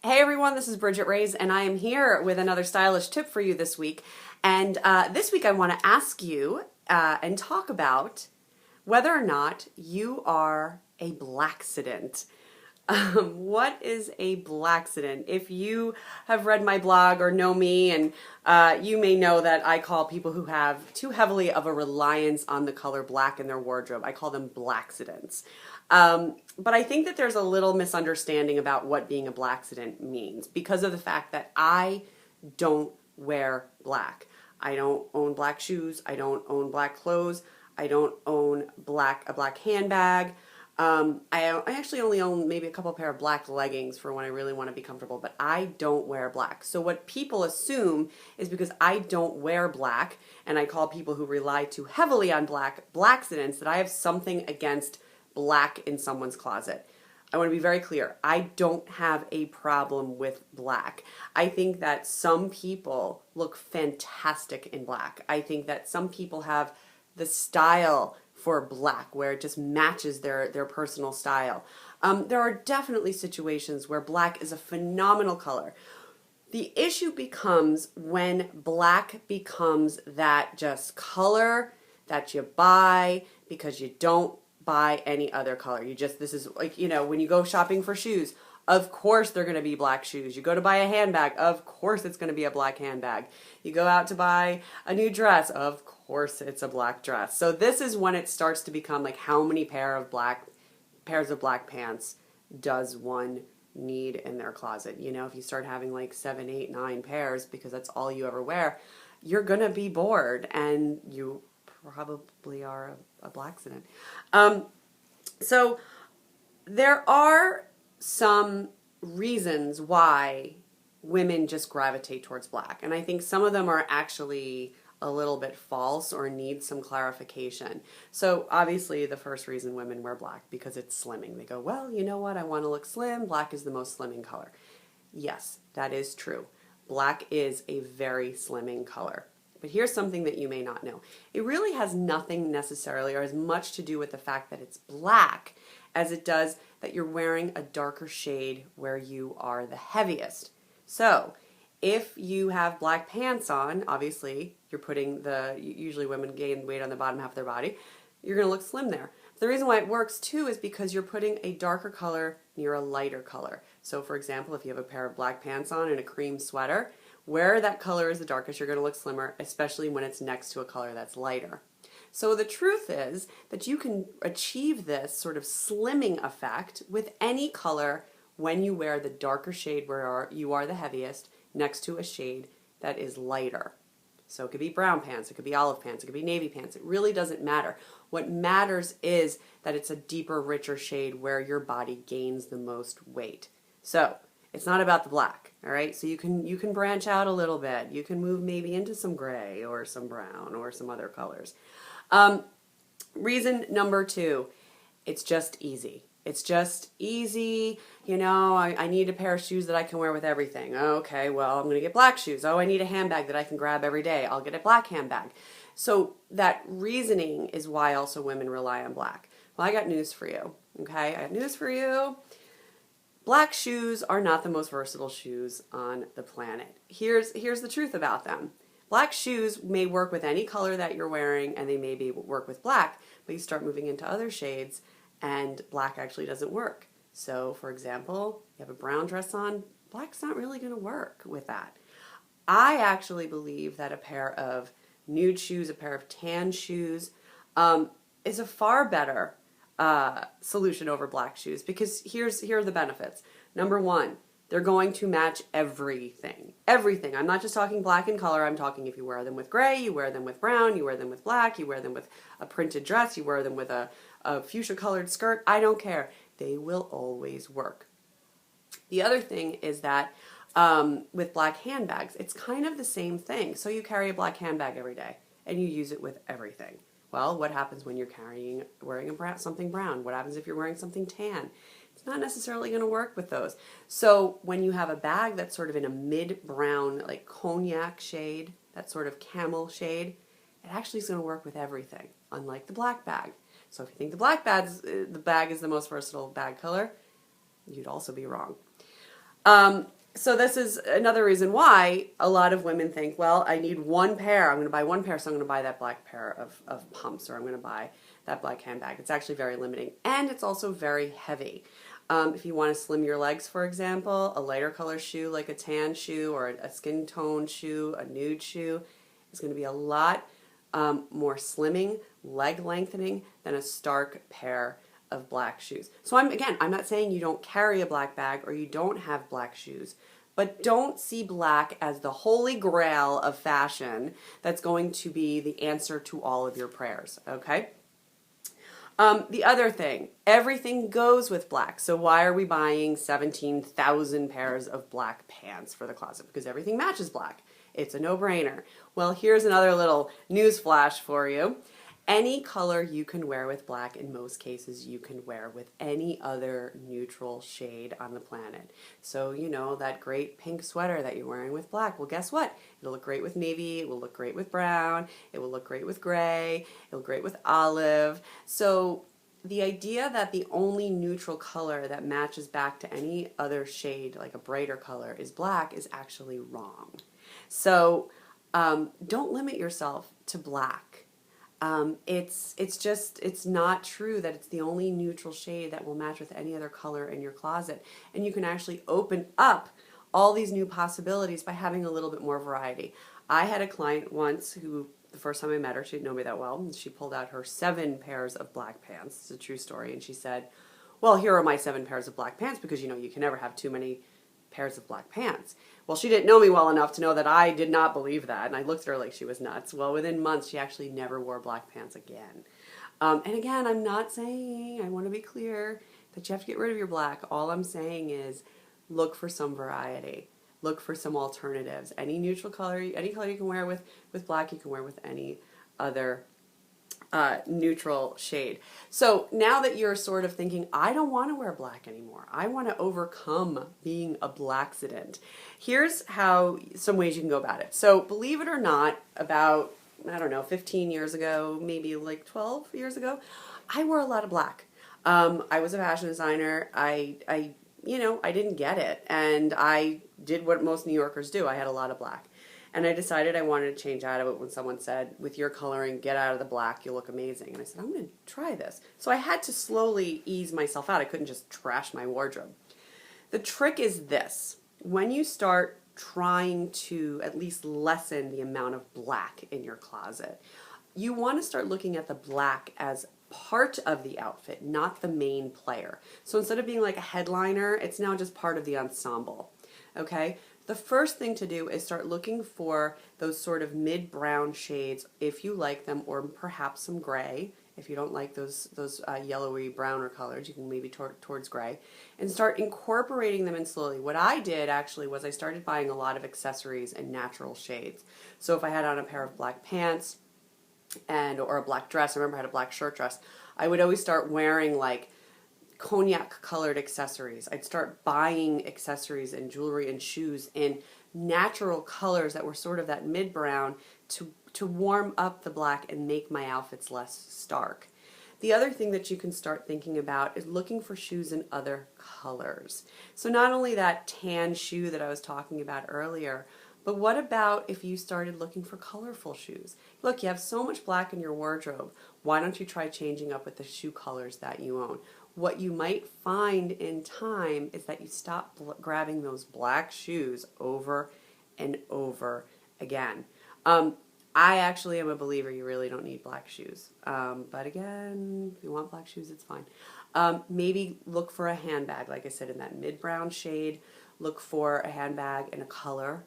Hey everyone, this is Bridgette Raes, and I am here with another stylish tip for you this week. And this week I want to ask you and talk about whether or not you are a Blackcident. What is a Blackcident? If you have read my blog or know me, and you may know that I call people who have too heavily of a reliance on the color black in their wardrobe, I call them Blackcidents. But I think that there's a little misunderstanding about what being a Blackcident means because of the fact that I don't wear black. I don't own black shoes. I don't own black clothes. I don't own a black handbag. I actually only own maybe a couple pair of black leggings for when I really want to be comfortable, but I don't wear black. So what people assume is because I don't wear black, and I call people who rely too heavily on Blackcidents, that I have something against black in someone's closet. I want to be very clear. I don't have a problem with black. I think that some people look fantastic in black. I think that some people have the style for black where it just matches their personal style. There are definitely situations where black is a phenomenal color. The issue becomes when black becomes that just color that you buy because you don't buy any other color. This is like, when you go shopping for shoes, of course they're going to be black shoes. You go to buy a handbag, of course it's going to be a black handbag. You go out to buy a new dress, of course it's a black dress. So this is when it starts to become like, how many pairs of black pants does one need in their closet? If you start having like 7, 8, 9 pairs because that's all you ever wear, you're going to be bored, and you probably are a Blackcident. So there are some reasons why women just gravitate towards black, and I think some of them are actually a little bit false or need some clarification. So obviously the first reason women wear black because it's slimming. They go, well, you know what, I want to look slim, black is the most slimming color. Yes, that is true. Black is a very slimming color. But here's something that you may not know. It really has nothing necessarily or as much to do with the fact that it's black as it does that you're wearing a darker shade where you are the heaviest. So if you have black pants on, obviously you're putting usually women gain weight on the bottom half of their body, you're going to look slim there. The reason why it works too is because you're putting a darker color near a lighter color. So for example, if you have a pair of black pants on and a cream sweater, where that color is the darkest, you're going to look slimmer, especially when it's next to a color that's lighter. So the truth is that you can achieve this sort of slimming effect with any color when you wear the darker shade where you are the heaviest next to a shade that is lighter. So it could be brown pants, it could be olive pants, it could be navy pants. It really doesn't matter. What matters is that it's a deeper, richer shade where your body gains the most weight. So it's not about the black, all right? So you can branch out a little bit. You can move maybe into some gray or some brown or some other colors. Reason number 2, it's just easy. It's just easy. I need a pair of shoes that I can wear with everything. Okay, well, I'm going to get black shoes. Oh, I need a handbag that I can grab every day. I'll get a black handbag. So that reasoning is why also women rely on black. Well, I got news for you, okay? I have news for you. Black shoes are not the most versatile shoes on the planet. Here's the truth about them. Black shoes may work with any color that you're wearing, and they may work with black, but you start moving into other shades and black actually doesn't work. So for example, you have a brown dress on, black's not really going to work with that. I actually believe that a pair of nude shoes, a pair of tan shoes, is a far better solution over black shoes, because here are the benefits. Number 1, they're going to match everything. Everything. I'm not just talking black in color. I'm talking if you wear them with gray, you wear them with brown, you wear them with black, you wear them with a printed dress, you wear them with a fuchsia colored skirt. I don't care. They will always work. The other thing is that with black handbags, it's kind of the same thing. So you carry a black handbag every day and you use it with everything. Well, what happens when you're wearing something brown? What happens if you're wearing something tan? It's not necessarily going to work with those. So when you have a bag that's sort of in a mid-brown, like cognac shade, that sort of camel shade, it actually is going to work with everything, unlike the black bag. So if you think the bag is the most versatile bag color, you'd also be wrong. So this is another reason why a lot of women think, well, I need one pair. I'm going to buy one pair, so I'm going to buy that black pair of pumps, or I'm going to buy that black handbag. It's actually very limiting, and it's also very heavy. If you want to slim your legs, for example, a lighter color shoe like a tan shoe or a skin tone shoe, a nude shoe, is going to be a lot more slimming, leg lengthening than a stark pair of black shoes. So I'm not saying you don't carry a black bag or you don't have black shoes, but don't see black as the holy grail of fashion that's going to be the answer to all of your prayers, okay? The other thing, everything goes with black. So why are we buying 17,000 pairs of black pants for the closet? Because everything matches black. It's a no-brainer. Well, here's another little news flash for you. Any color you can wear with black, in most cases, you can wear with any other neutral shade on the planet. So, you know, that great pink sweater that you're wearing with black, well, guess what? It'll look great with navy, it will look great with brown, it will look great with gray, it'll look great with olive. So the idea that the only neutral color that matches back to any other shade, like a brighter color, is black is actually wrong. So don't limit yourself to black. It's not true that it's the only neutral shade that will match with any other color in your closet. And you can actually open up all these new possibilities by having a little bit more variety. I had a client once who, the first time I met her, she didn't know me that well, and she pulled out her 7 pairs of black pants. It's a true story. And she said, well, here are my 7 pairs of black pants, because, you know, you can never have too many pairs of black pants. Well, she didn't know me well enough to know that I did not believe that, and I looked at her like she was nuts. Well, within months, she actually never wore black pants again. And again, I'm not saying, I want to be clear, that you have to get rid of your black. All I'm saying is look for some variety. Look for some alternatives. Any neutral color, any color you can wear with black, you can wear with any other neutral shade. So now that you're sort of thinking, I don't want to wear black anymore, I want to overcome being a Blackcident, here's how, some ways you can go about it. So believe it or not, about, I don't know, 15 years ago, maybe like 12 years ago, I wore a lot of black. I was a fashion designer. I didn't get it, and I did what most New Yorkers do. I had a lot of black. And I decided I wanted to change out of it when someone said, with your coloring, get out of the black, you'll look amazing. And I said, I'm going to try this. So I had to slowly ease myself out. I couldn't just trash my wardrobe. The trick is this. When you start trying to at least lessen the amount of black in your closet, you want to start looking at the black as part of the outfit, not the main player. So instead of being like a headliner, it's now just part of the ensemble. Okay? The first thing to do is start looking for those sort of mid-brown shades if you like them, or perhaps some gray. If you don't like those yellowy browner colors, you can maybe towards gray, and start incorporating them in slowly. What I did actually was I started buying a lot of accessories in natural shades. So if I had on a pair of black pants or a black dress, I remember I had a black shirt dress, I would always start wearing like cognac colored accessories. I'd start buying accessories and jewelry and shoes in natural colors that were sort of that mid-brown to warm up the black and make my outfits less stark. The other thing that you can start thinking about is looking for shoes in other colors. So not only that tan shoe that I was talking about earlier, but what about if you started looking for colorful shoes? Look, you have so much black in your wardrobe. Why don't you try changing up with the shoe colors that you own? What you might find in time is that you stop grabbing those black shoes over and over again. I actually am a believer you really don't need black shoes. But again, if you want black shoes, it's fine. Maybe look for a handbag, like I said, in that mid-brown shade. Look for a handbag in a color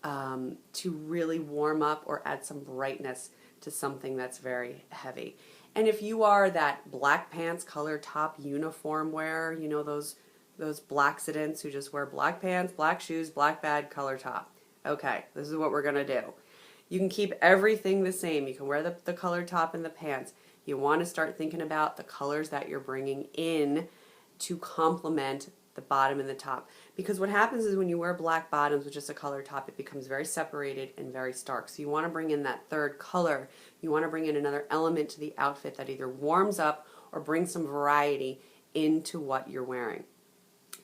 to really warm up or add some brightness to something that's very heavy. And if you are that black pants, color top, uniform wearer, you know, those Blackcidents who just wear black pants, black shoes, black bag, color top. Okay, this is what we're going to do. You can keep everything the same. You can wear the color top and the pants. You want to start thinking about the colors that you're bringing in to complement the bottom and the top. Because what happens is when you wear black bottoms with just a color top, it becomes very separated and very stark. So you want to bring in that third color. You want to bring in another element to the outfit that either warms up or brings some variety into what you're wearing.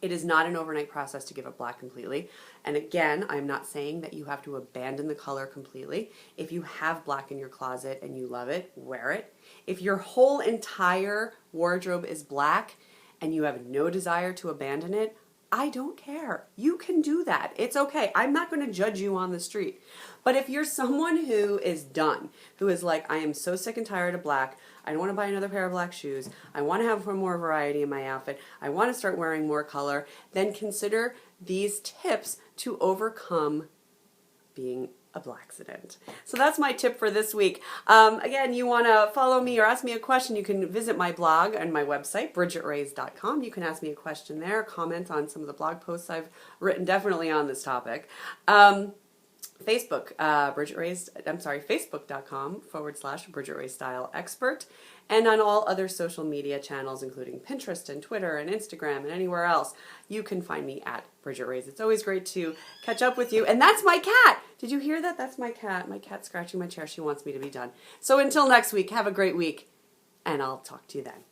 It is not an overnight process to give up black completely. And again, I'm not saying that you have to abandon the color completely. If you have black in your closet and you love it, wear it. If your whole entire wardrobe is black and you have no desire to abandon it, I don't care. You can do that. It's okay. I'm not going to judge you on the street. But if you're someone who is done, who is like, I am so sick and tired of black, I don't want to buy another pair of black shoes, I want to have more variety in my outfit, I want to start wearing more color, then consider these tips to overcome being a Blackcident. So that's my tip for this week. Again, you want to follow me or ask me a question, you can visit my blog and my website, bridgetteraes.com. You can ask me a question there, comment on some of the blog posts I've written definitely on this topic. Facebook, facebook.com/Bridgette Raes Style Expert, and on all other social media channels, including Pinterest and Twitter and Instagram and anywhere else, you can find me at Bridgette Raes. It's always great to catch up with you. And that's my cat! Did you hear that? That's my cat. My cat's scratching my chair. She wants me to be done. So until next week, have a great week, and I'll talk to you then.